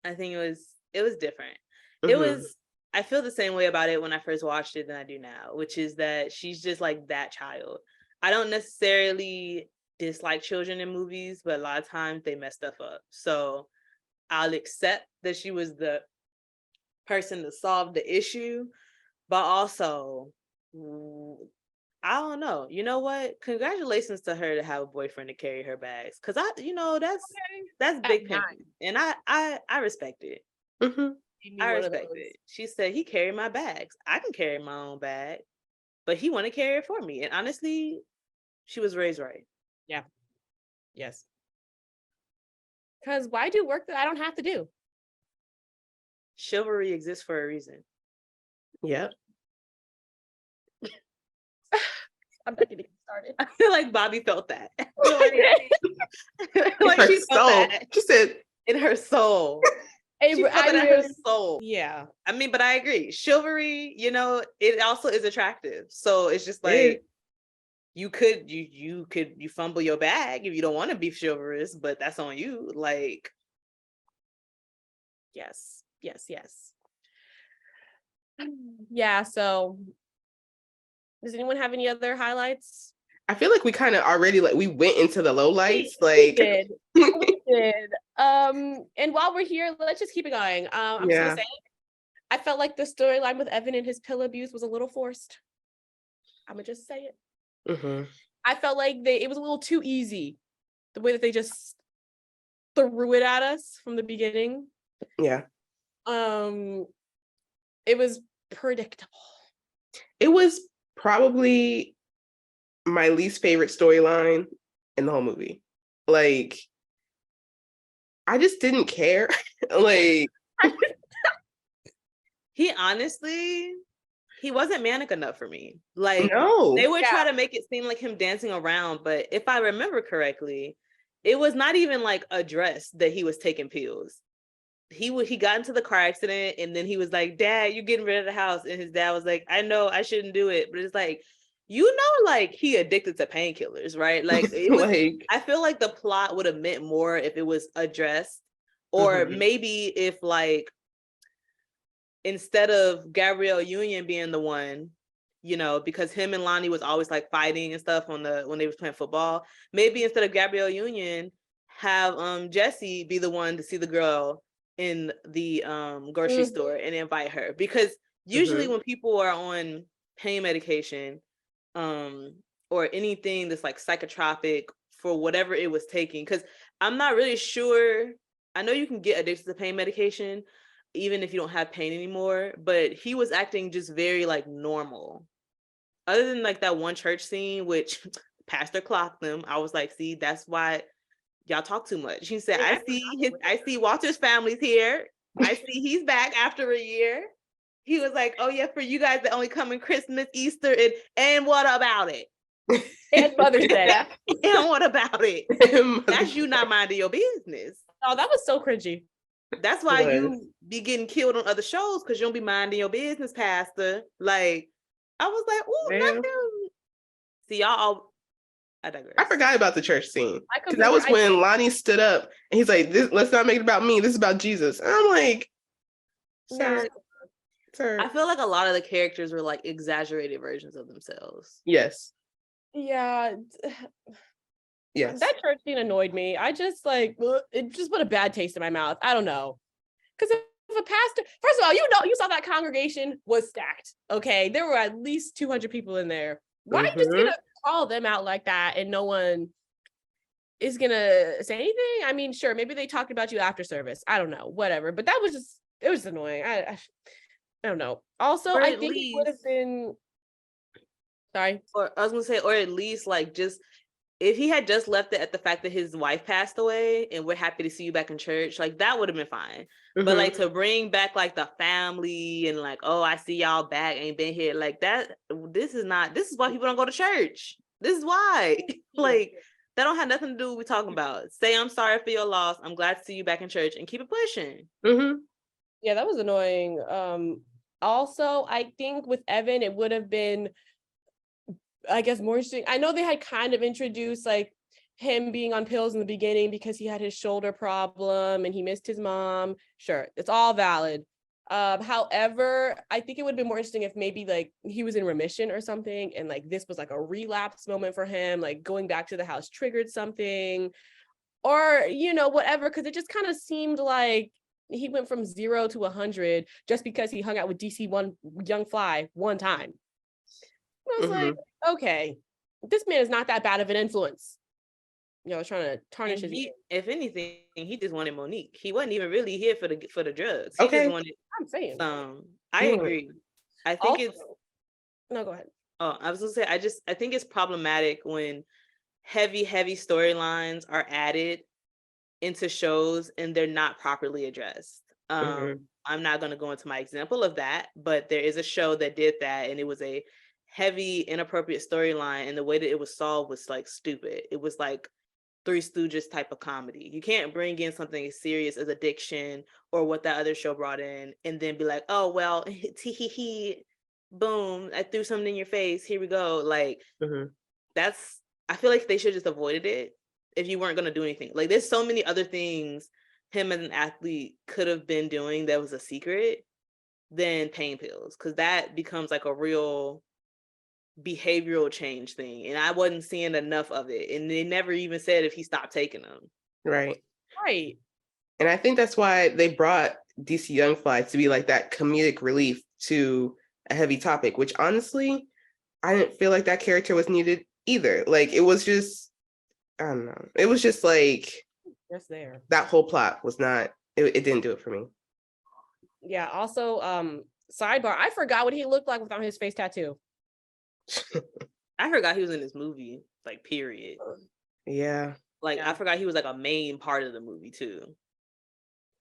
I think it was different. It Mhm. was, I feel the same way about it when I first watched it than I do now, which is that she's just like that child. I don't necessarily dislike children in movies, but a lot of times they mess stuff up. So I'll accept that she was the person to solve the issue, but also I don't know. You know what? Congratulations to her to have a boyfriend to carry her bags. Cause that's At big 9. pimping. And I respect it. Mhm. Give me I one of respect those. it. She said he carried my bags. I can carry my own bag, but he want to carry it for me. And honestly, she was raised right. Yeah. Yes. Because why do work that I don't have to do? Chivalry exists for a reason. Yep. I'm not getting started. I feel like Bobby felt that. In Like her she felt soul. that She said, in her soul. She felt that in her soul. Yeah. I mean, but I agree. Chivalry, it also is attractive. So it's just Yeah. like you fumble your bag if you don't want to be chivalrous, but that's on you. Like, Yes. Yeah. So, does anyone have any other highlights? I feel like we kind of already we went into the low lights. We Like, did. We did. And while we're here, let's just keep it going. I'm just Yeah. gonna say, I felt like the storyline with Evan and his pill abuse was a little forced. I'm gonna just say it. Mhm. I felt like it was a little too easy, the way that they just threw it at us from the beginning. Yeah. It was predictable. It was probably my least favorite storyline in the whole movie. Like, I just didn't care. Like, he wasn't manic enough for me. Like, no. they would try to make it seem like him dancing around, but if I remember correctly, it was not even like addressed that he was taking pills. He got into the car accident and then he was like, Dad, you're getting rid of the house. And his dad was like, I know I shouldn't do it. But it's like, like he addicted to painkillers, right? Like it was, I feel like the plot would have meant more if it was addressed, or maybe if like, instead of Gabrielle Union being the one, because him and Lonnie was always like fighting and stuff when they was playing football, maybe instead of Gabrielle Union, have Jesse be the one to see the girl in the grocery store and invite her, because usually when people are on pain medication or anything that's like psychotropic for whatever it was taking, because I'm not really sure, I know you can get addicted to pain medication even if you don't have pain anymore, but he was acting just very like normal, other than like that one church scene which pastor clocked them. I was like, see, that's why y'all talk too much. He said, I see Walter's family's here. I see he's back after a year. He was like, oh yeah, for you guys that only come in Christmas, Easter, and what about it? And Mother's Day. And what about it? That's you not minding your business. Oh, that was so cringy. That's why you be getting killed on other shows, because you don't be minding your business, Pastor. Like, I was like, ooh, not him See, y'all all, I digress. I forgot about the church scene. I Because that was completely- when Lonnie stood up and he's like, let's not make it about me. This is about Jesus. And I'm like, sir, sir. I feel like a lot of the characters were like exaggerated versions of themselves. Yes. Yeah, Yes. that church scene annoyed me. I just like ugh, it just put a bad taste in my mouth. I don't know. Because if a pastor, first of all, you saw that congregation was stacked. Okay. There were at least 200 people in there. Why are you just gonna call them out like that and no one is gonna say anything? I mean, sure, maybe they talked about you after service. I don't know, whatever. But that was just it was annoying. I don't know. Also, Or I at think it would have least- been sorry. Or I was gonna say, or at least like just if he had just left it at the fact that his wife passed away and we're happy to see you back in church, like that would have been fine. But like to bring back like the family and like, oh, I see y'all back, ain't been here like that. This is why people don't go to church. This is why. Like that don't have nothing to do with what we're talking about. Say I'm sorry for your loss. I'm glad to see you back in church and keep it pushing. Yeah, that was annoying. Also, I think with Evan, it would have been, I guess, more interesting. I know they had kind of introduced like him being on pills in the beginning because he had his shoulder problem and he missed his mom. Sure, it's all valid. However, I think it would have been more interesting if maybe like he was in remission or something, and like this was like a relapse moment for him, like going back to the house triggered something, or whatever. Because it just kind of seemed like he went from 0 to 100 just because he hung out with DC one Young Fly one time. I was like, okay, this man is not that bad of an influence. Trying to tarnish his name. If anything, he just wanted Monique. He wasn't even really here for the drugs. He Okay. just wanted. I'm saying. I agree. I think Also, no, go ahead. Oh, I was gonna say, I think it's problematic when heavy storylines are added into shows and they're not properly addressed. I'm not gonna go into my example of that, but there is a show that did that, and it was a heavy, inappropriate storyline, and the way that it was solved was like stupid. It was like Three Stooges type of comedy. You can't bring in something as serious as addiction or what that other show brought in and then be like, oh, well, tee boom, I threw something in your face. Here we go. Like, I feel like they should just avoided it if you weren't going to do anything. Like, there's so many other things him as an athlete could have been doing that was a secret than pain pills, because that becomes like a real behavioral change thing, and I wasn't seeing enough of it, and they never even said if he stopped taking them. Right. And I think that's why they brought DC Young Fly to be like that comedic relief to a heavy topic, which honestly I didn't feel like that character was needed either. Like it was just, I don't know, it was just like just there, that whole plot was not, it didn't do it for me. Yeah. Also, sidebar, I forgot what he looked like without his face tattoo. I forgot he was in this movie, like, period. Yeah. Like, I forgot he was like a main part of the movie too.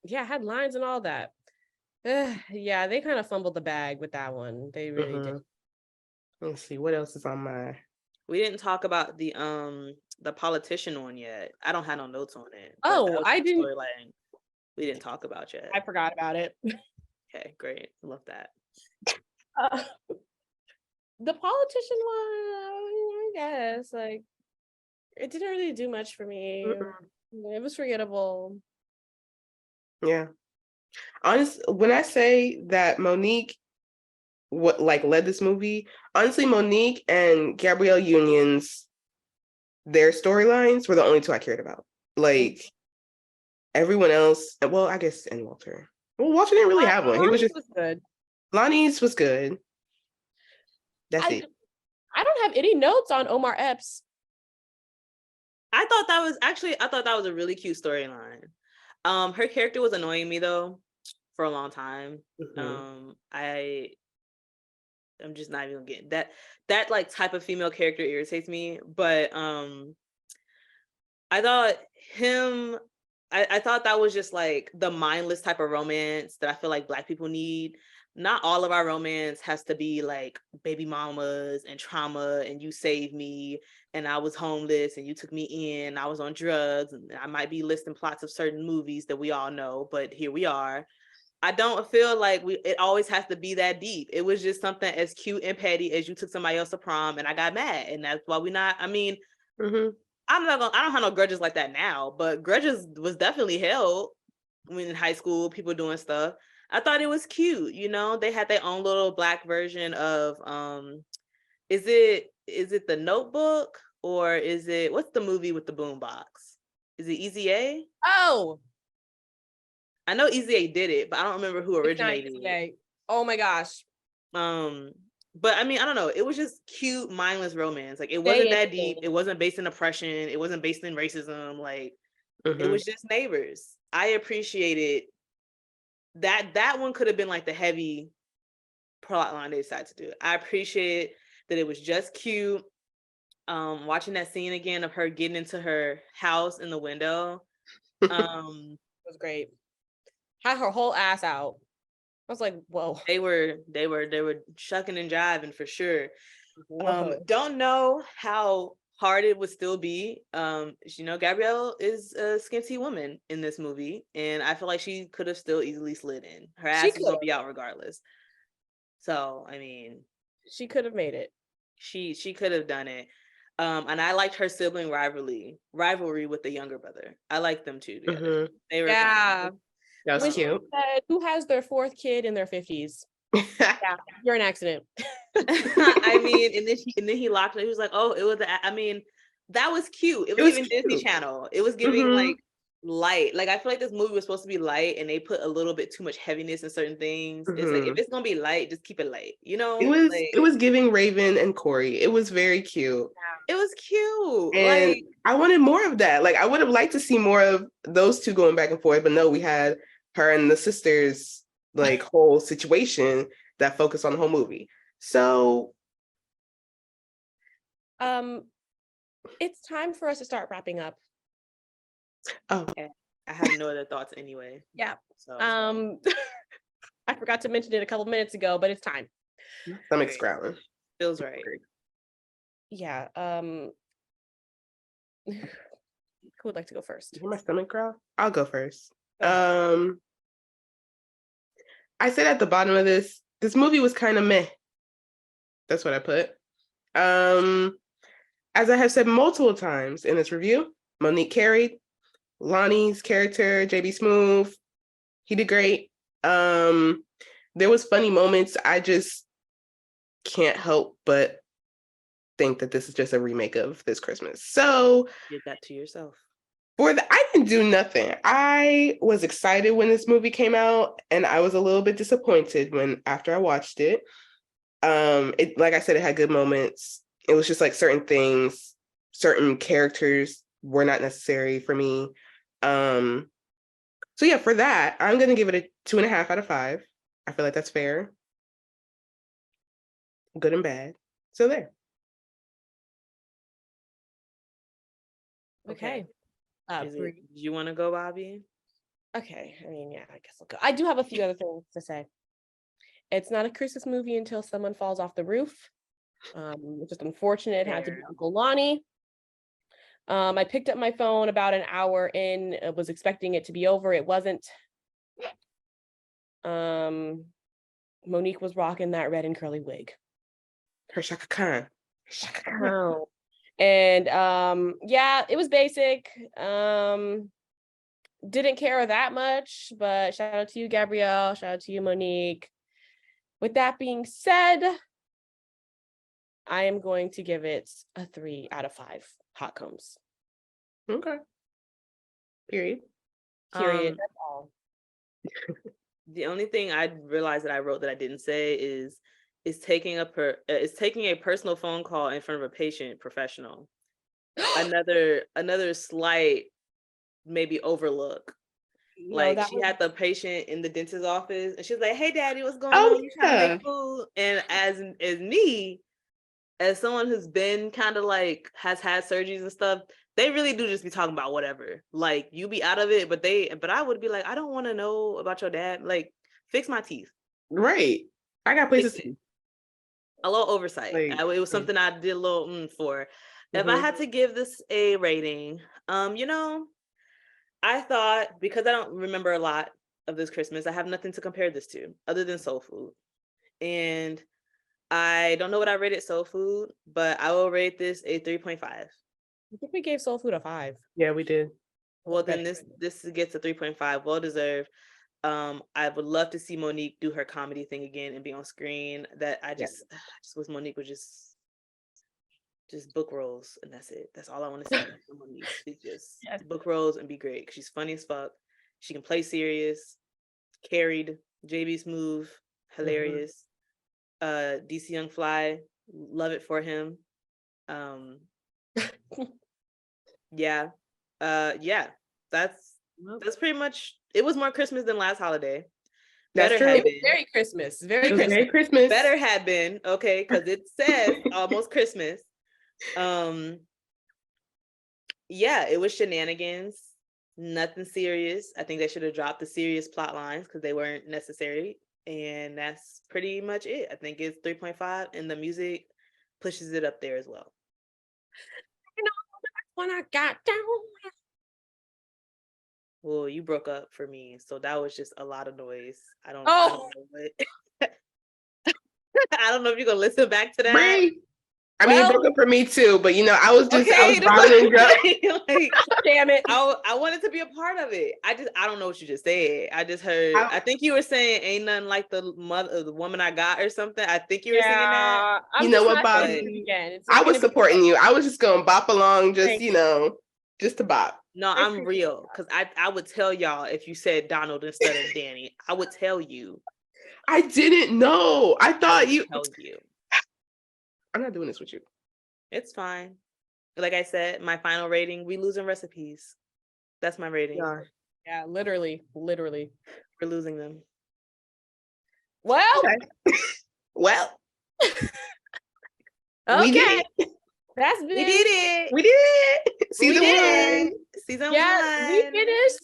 Yeah, had lines and all that. Yeah, they kind of fumbled the bag with that one. They really did. Let's see what else is on my. We didn't talk about the politician one yet. I don't have no notes on it. Oh, I didn't. Storyline we didn't talk about yet. I forgot about it. Okay, great. Love that. The politician one, I guess, like, it didn't really do much for me. It was forgettable. Yeah. Honestly, when I say that Monique led this movie, honestly, Monique and Gabrielle Union's, their storylines were the only two I cared about. Like everyone else, well, I guess, and Walter. Well, Walter didn't really have one. He was just good. Lonnie's was good. That's it. I don't have any notes on Omar Epps. I thought that was a really cute storyline. Her character was annoying me though for a long time. I'm just not even getting that like type of female character irritates me. But I thought I thought that was just like the mindless type of romance that I feel like Black people need. Not all of our romance has to be like baby mamas and trauma and you saved me and I was homeless and you took me in, I was on drugs, and I might be listing plots of certain movies that we all know, but here we are. I don't feel like it always has to be that deep. It was just something as cute and petty as you took somebody else to prom and I got mad. And that's why I mean, Mm-hmm. I don't have no grudges like that now, but grudges was definitely held when in high school, people doing stuff. I thought it was cute, you know. They had their own little Black version of is it The Notebook or is it what's the movie with the boombox? Is it Easy A? Oh, I know Easy A did it, but I don't remember who it's not originated it. today. Oh my gosh. But I mean, I don't know. It was just cute, mindless romance. Like it Stay wasn't that in deep. it. It wasn't based in oppression. It wasn't based in racism. Like it Mm-hmm. was just neighbors. I appreciated that. That one could have been like the heavy plot line they decided to do. I appreciate that it was just cute. Watching that scene again of her getting into her house in the window. It was great. Had her whole ass out. I was like, whoa. They were shucking and jiving for sure. Whoa. Don't know how hard it would still be. You know, Gabrielle is a skinty woman in this movie, and I feel like she could have still easily slid in. Her ass was gonna be out regardless. So I mean, she could have made it. She could have done it. And I liked her sibling rivalry with the younger brother. I liked them two together. They were That was cute. Said, who has their fourth kid in their 50s? Yeah, you're an accident. I mean, and then he locked her. He was like, "Oh, it was." I mean, that was cute. It was giving Disney Channel. It was giving like light. Like I feel like this movie was supposed to be light, and they put a little bit too much heaviness in certain things. It's like if it's gonna be light, just keep it light. You know, it was giving Raven and Corey. It was very cute. It was cute, and like I wanted more of that. Like I would have liked to see more of those two going back and forth, but no, we had her and the sisters like whole situation that focused on the whole movie. So it's time for us to start wrapping up. Oh, okay. I have no other thoughts anyway. Yeah. So I forgot to mention it a couple minutes ago, but it's time. Stomach's growling. Feels right. Yeah. Who would like to go first? My stomach growl? I'll go first. I said at the bottom of this movie was kind of meh. That's what I put. As I have said multiple times in this review, Monique carried. Lonnie's character, JB Smoove, he did great. There was funny moments. I just can't help but think that this is just a remake of This Christmas. So did that to yourself. I didn't do nothing. I was excited when this movie came out, and I was a little bit disappointed after I watched it. It, like I said, it had good moments. It was just like certain things, certain characters were not necessary for me. So yeah, for that, I'm gonna give it a 2.5 out of 5. I feel like that's fair. Good and bad. So there. Okay. Do you want to go, Bobby? Okay. I mean, yeah, I guess I'll go. I do have a few other things to say. It's not a Christmas movie until someone falls off the roof. Which is unfortunate. It had to be Uncle Lonnie. I picked up my phone about an hour in, was expecting it to be over. It wasn't. Monique was rocking that red and curly wig. Her Chaka Khan. Chaka Khan. And yeah, it was basic. Didn't care that much, but shout out to you, Gabrielle. Shout out to you, Monique. With that being said, I am going to give it a 3 out of 5 hot combs. Okay. Period. That's all. The only thing I realized that I wrote that I didn't say is taking a personal phone call in front of a patient professional. Another slight maybe overlook. Like she had the patient in the dentist's office and she was like, "Hey daddy, what's going on? You trying to make food?" And as me, as someone who's been kind of like has had surgeries and stuff, they really do just be talking about whatever. Like you be out of it, but I would be like, I don't want to know about your dad. Like, fix my teeth. Right. I got places to. A little oversight. It was something I did a little for. If I had to give this a rating, you know, I thought, because I don't remember a lot of this Christmas. I have nothing to compare this to other than Soul Food. And I don't know what I rated Soul Food, but I will rate this a 3.5. I think we gave Soul Food a 5. Yeah, we did. Well, then this gets a 3.5. Well deserved. I would love to see Monique do her comedy thing again and be on screen. That I just wish Monique would just book roles, and that's it. That's all I want to see from Monique. She just book roles and be great. She's funny as fuck. She can play serious. Carried. JB Smooth, hilarious. DC Young Fly, love it for him. Yeah. That's pretty much. It was more Christmas than last holiday. That's Better true. had It was been. very Christmas. Very It was Christmas. Merry Christmas. Better had been, okay, because it says almost Christmas. Yeah, it was shenanigans, nothing serious. I think they should have dropped the serious plot lines because they weren't necessary. And that's pretty much it. I think it's 3.5, and the music pushes it up there as well. You know, when I got down. Well, you broke up for me, so that was just a lot of noise. I don't Oh. know what. I don't know if you're gonna listen back to that. Bree. I mean, it broke up for me too, but I was just, I was that's bottling what up. I'm saying, like, Damn it. I wanted to be a part of it. I don't know what you just said. I just heard. I think you were saying "Ain't nothing like the woman I got" or something. I think you were singing that. I'm You know just what, not Bob? gonna sing it again. It's I just was gonna be- supporting you. I was just going to bop along, just, Thank you. just to bop. No, I I'm appreciate real, because I would tell y'all if you said Donald instead of Danny. I would tell you. I didn't know. I thought you. Tell you. I'm not doing this with you. It's fine. Like I said, my final rating: We Losing Recipes. That's my rating. Yeah, literally. We're losing them. Well, Okay. Well, okay. we did it. That's been We did it. We did it. Season did one. it. Season Yeah, we 1. finished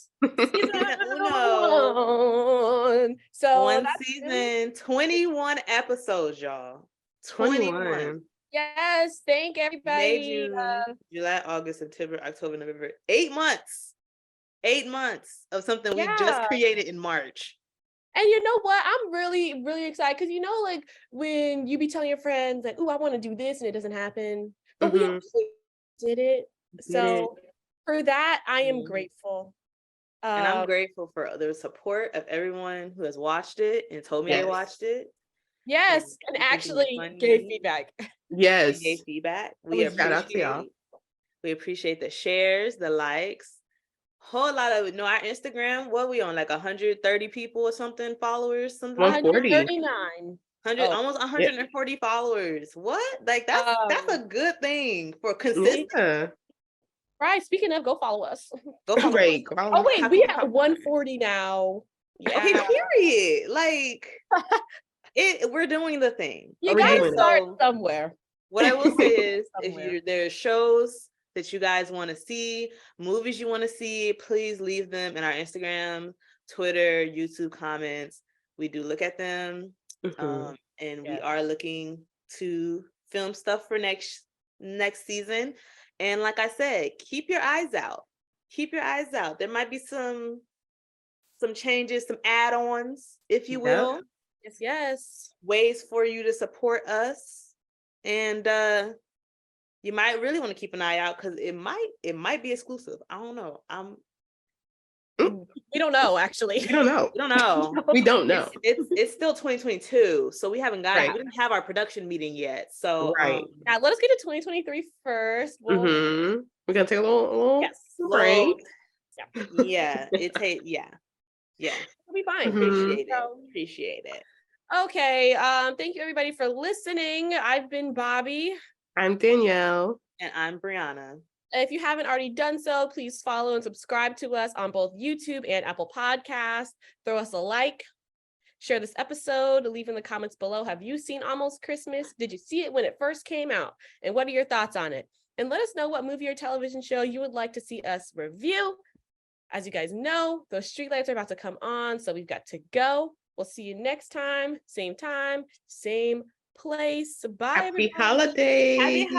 season Uno. 1. So One that's been- season, 21 episodes, y'all. 21. Yes, thank May, everybody. June, July, August, September, October, November. 8 months. 8 months of something we just Yeah. created in March. And you know what? I'm really, really excited because like when you be telling your friends like, "Ooh, I want to do this," and it doesn't happen, but we Mhm. actually did it. So for that, I am Mhm. grateful. And I'm grateful for the support of everyone who has watched it and told me they Yes. watched it. Yes, and thinking it's actually funny. gave feedback. Yes. Gave feedback. We was shout out to y'all. appreciate. We appreciate the shares, the likes. Whole lot of our Instagram. What we on, like 130 people or something, followers, something like 140. 139. 100, Oh. almost 140 followers. What? Like that's a good thing for consistent. Yeah. Right. Speaking of, go follow us. Go follow Right. us. Oh wait, we have 140 now. Yeah. Okay, period. Like we're doing the thing. You Are we gotta doing it? start somewhere. What I will say is, Somewhere. if there are shows that you guys want to see, movies you want to see, please leave them in our Instagram, Twitter, YouTube comments. We do look at them, Mhm. and we Yes. are looking to film stuff for next season. And like I said, keep your eyes out. Keep your eyes out. There might be some changes, some add-ons, if you will, Yes. ways for you to support us. And you might really want to keep an eye out because it might be exclusive. I don't know. We don't know actually. We don't know. We don't know. We don't know. It's still 2022, so we haven't got Right. we didn't have our production meeting yet. So Right. Yeah, let us get to 2023 first. We'll, Mm-hmm. We're gonna take a little Yes. break. yeah, yeah. We'll be fine. Mhm. Appreciate it. Okay. Thank you everybody for listening. I've been Bobby. I'm Danielle. And I'm Brianna. If you haven't already done so, please follow and subscribe to us on both YouTube and Apple Podcasts. Throw us a like. Share this episode. Leave in the comments below. Have you seen Almost Christmas? Did you see it when it first came out? And what are your thoughts on it? And let us know what movie or television show you would like to see us review. As you guys know, those streetlights are about to come on, so we've got to go. We'll see you next time, same place. Bye, Happy everybody. holidays. Happy holidays.